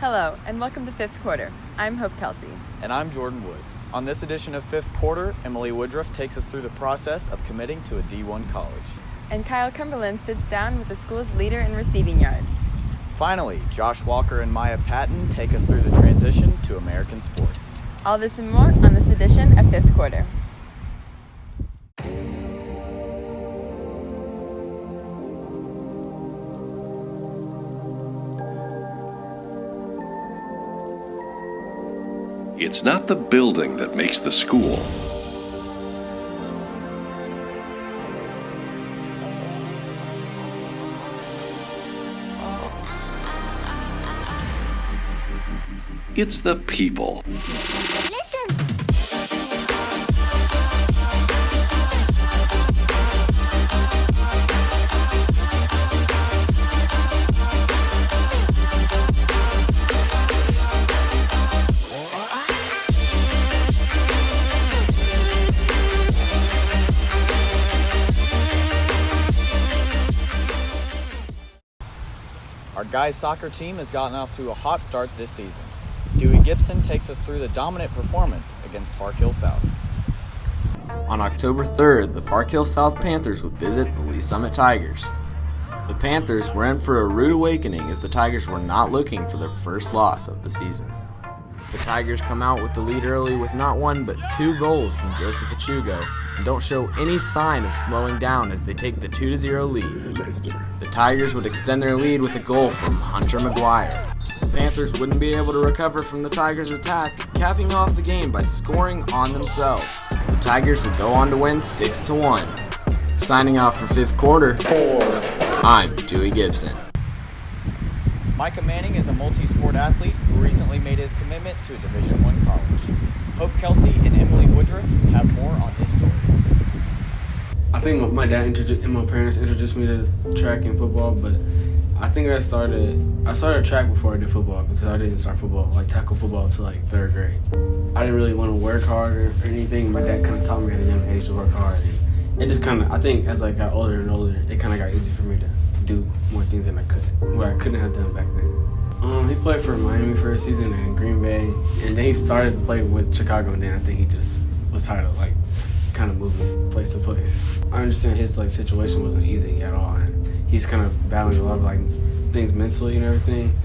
Hello, and welcome to Fifth Quarter. I'm Hope Kelsey. And I'm Jordan Wood. On this edition of Fifth Quarter, Emily Woodruff takes us through the process of committing to a D1 college. And Kyle Cumberland sits down with the school's leader in receiving yards. Finally, Josh Walker and Maya Patton take us through the transition to American sports. All this and more on this edition of Fifth Quarter. It's not the building that makes the school. It's the people. Our guys soccer team has gotten off to a hot start this season. Dewey Gibson takes us through the dominant performance against Park Hill South. On October 3rd, the Park Hill South Panthers would visit the Lee Summit Tigers. The Panthers were in for a rude awakening as the Tigers were not looking for their first loss of the season. The Tigers come out with the lead early with not one but 2 goals from Joseph Achugo and don't show any sign of slowing down as they take the 2-0 lead. The Tigers would extend their lead with a goal from Hunter McGuire. The Panthers wouldn't be able to recover from the Tigers' attack, capping off the game by scoring on themselves. The Tigers would go on to win 6-1. Signing off for Fifth Quarter, I'm Dewey Gibson. Micah Manning is a multi-sport athlete who recently made his commitment to a Division I college. Hope Kelsey and Emily Woodruff have more on his story. I think my dad and my parents introduced me to track and football, but I think I started track before I did football because I didn't start football, like tackle football, until like 3rd grade. I didn't really want to work hard or anything. My dad kind of taught me at a young age to work hard. And it just kind of, I think as I got older and older, it kind of got easy for me to do more things than I couldn't have done back then. He played for Miami for a season and Green Bay, and then he started to play with Chicago, and then I think he just was tired of like kind of moving place to place. I understand his like situation wasn't easy at all, and he's kind of battling a lot of like things mentally and everything,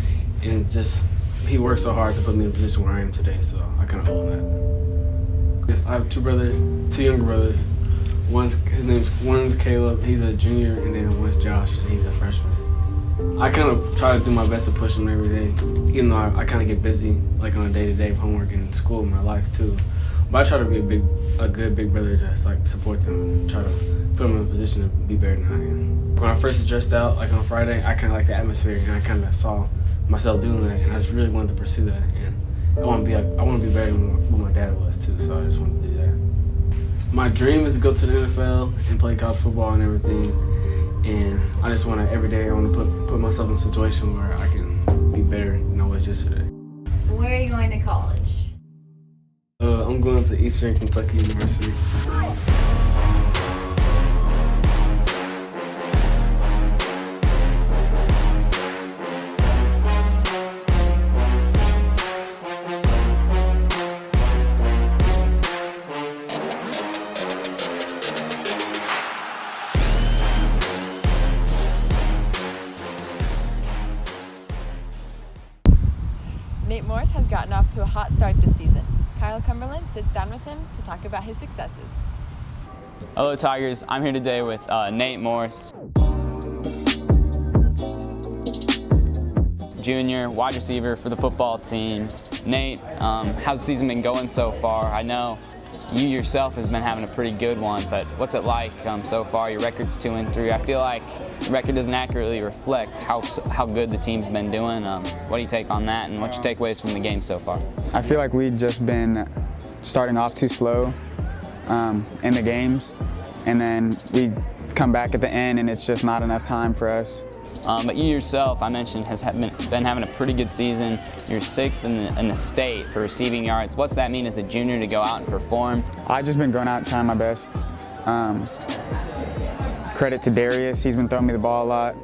and just he worked so hard to put me in a position where I am today, so I kind of owe him that. I have 2 brothers, 2 younger brothers. One's Caleb, he's a junior, and then one's Josh, and he's a freshman. I kind of try to do my best to push him every day, even though I kind of get busy like on a day-to-day of homework and school in my life too. But I try to be a good big brother to like support them and try to put them in a position to be better than I am. When I first dressed out, like on Friday, I kind of liked the atmosphere, and I kind of saw myself doing that, and I just really wanted to pursue that. And I want to be better than what my dad was too, so I just wanted to do that. My dream is to go to the NFL and play college football and everything, and I just want to every day I want to put myself in a situation where I can be better than I was yesterday. Where are you going to college? I'm going to Eastern Kentucky University. Nate Morris has gotten off to a hot start this season. Kyle Cumberland sits down with him to talk about his successes. Hello Tigers, I'm here today with Nate Morris, junior, wide receiver for the football team. Nate, how's the season been going so far? I know you yourself has been having a pretty good one, but what's it like so far? Your record's 2-3. I feel like the record doesn't accurately reflect how good the team's been doing. What do you take on that, and what's your takeaways from the game so far? I feel like we've just been starting off too slow in the games, and then we come back at the end, and it's just not enough time for us. But you yourself, I mentioned, has been having a pretty good season. You're 6th in the state for receiving yards. What's that mean as a junior to go out and perform? I've just been going out and trying my best. Credit to Darius, he's been throwing me the ball a lot.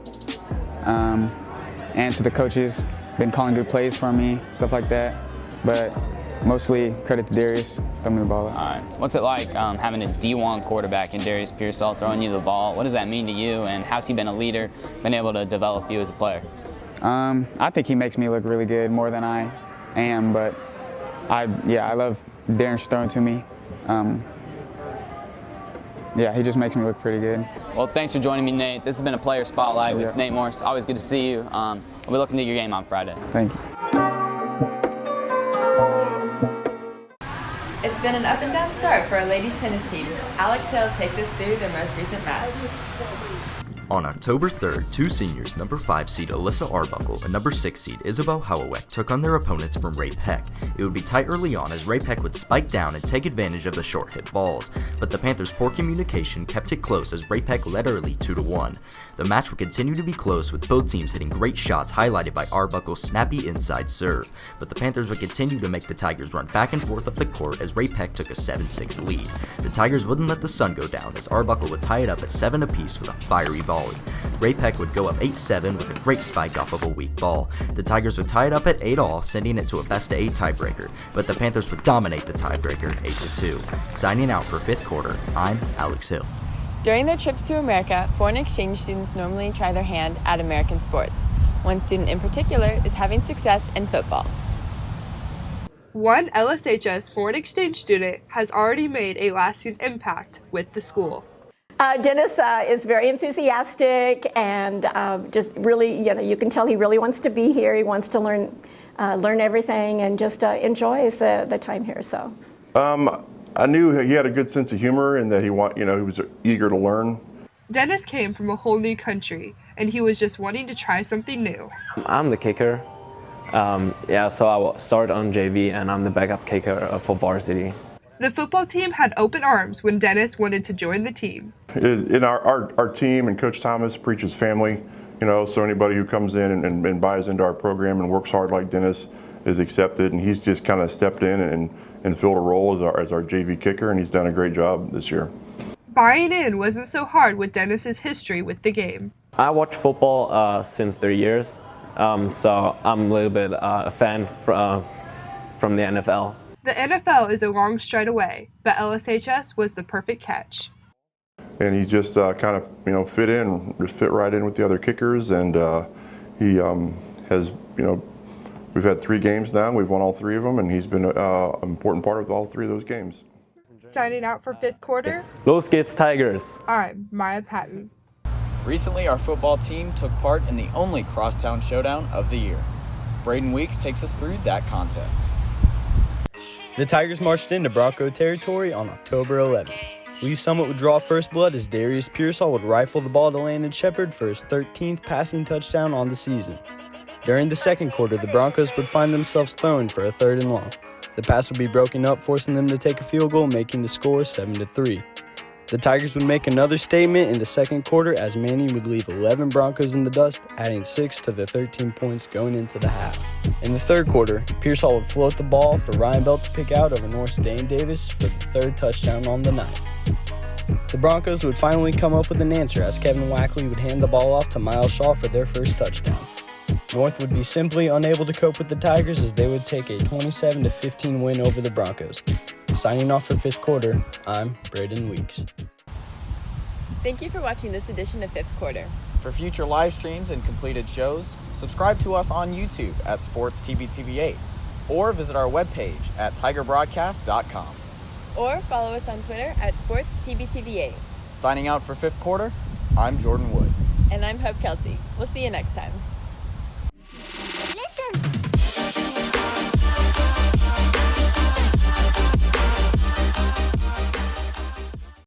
And to the coaches, been calling good plays for me, stuff like that. But mostly credit to Darius throwing me the ball. All right. What's it like having a D1 quarterback in Darius Pearsall throwing you the ball? What does that mean to you, and how's he been a leader, been able to develop you as a player? I think he makes me look really good, more than I am, but I love Darius throwing to me. He just makes me look pretty good. Well, thanks for joining me, Nate. This has been a Player Spotlight with Nate Morse. Always good to see you. We'll be looking to your game on Friday. Thank you. It's been an up and down start for our ladies tennis team. Alex Hill takes us through their most recent match. On October 3rd, two seniors, number 5 seed Alyssa Arbuckle and number 6 seed Isabel Howell took on their opponents from Ray Peck. It would be tight early on as Ray Peck would spike down and take advantage of the short hit balls, but the Panthers' poor communication kept it close as Ray Peck led early 2-1. The match would continue to be close with both teams hitting great shots highlighted by Arbuckle's snappy inside serve, but the Panthers would continue to make the Tigers run back and forth up the court as Ray Peck took a 7-6 lead. The Tigers wouldn't let the sun go down as Arbuckle would tie it up at 7 apiece with a fiery volley. Ray Peck would go up 8-7 with a great spike off of a weak ball. The Tigers would tie it up at 8-all, sending it to a best-of-8 tiebreaker, but the Panthers would dominate the tiebreaker 8-2. Signing out for fifth quarter, I'm Alex Hill. During their trips to America, foreign exchange students normally try their hand at American sports. One student in particular is having success in football. One LSHS foreign exchange student has already made a lasting impact with the school. Dennis is very enthusiastic and just really, you can tell he really wants to be here. He wants to learn everything and just enjoys the time here. So, I knew he had a good sense of humor and that he was eager to learn. Dennis came from a whole new country and he was just wanting to try something new. I'm the kicker. So I will start on JV and I'm the backup kicker for varsity. The football team had open arms when Dennis wanted to join the team. In our team, and Coach Thomas preaches family, so anybody who comes in and buys into our program and works hard like Dennis is accepted, and he's just kind of stepped in and filled a role as our JV kicker, and he's done a great job this year. Buying in wasn't so hard with Dennis's history with the game. I watch football since 3 years, so I'm a little bit a fan from the NFL. The NFL is a long stride away, but LSHS was the perfect catch. And he just kind of, fit right in with the other kickers, and he has, we've had 3 games now, we've won all 3 of them, and he's been an important part of all 3 of those games. Signing out for fifth quarter, Los Gates Tigers. I'm Maya Patton. Recently, our football team took part in the only crosstown showdown of the year. Braden Weeks takes us through that contest. The Tigers marched into Bronco territory on October 11th. Lee Summit would draw first blood as Darius Pearsall would rifle the ball to Landon Shepard for his 13th passing touchdown on the season. During the second quarter, the Broncos would find themselves throwing for a 3rd and long. The pass would be broken up, forcing them to take a field goal, making the score 7-3. The Tigers would make another statement in the second quarter as Manning would leave 11 Broncos in the dust, adding 6 to the 13 points going into the half. In the third quarter, Pearsall would float the ball for Ryan Bell to pick out over North's Dane Davis for the 3rd touchdown on the night. The Broncos would finally come up with an answer as Kevin Wackley would hand the ball off to Miles Shaw for their first touchdown. North would be simply unable to cope with the Tigers as they would take a 27-15 win over the Broncos. Signing off for fifth quarter, I'm Braden Weeks. Thank you for watching this edition of Fifth Quarter. For future live streams and completed shows, subscribe to us on YouTube at SportsTBTV8 or visit our webpage at tigerbroadcast.com. Or follow us on Twitter at SportsTBTV8. Signing out for fifth quarter, I'm Jordan Wood. And I'm Hope Kelsey. We'll see you next time.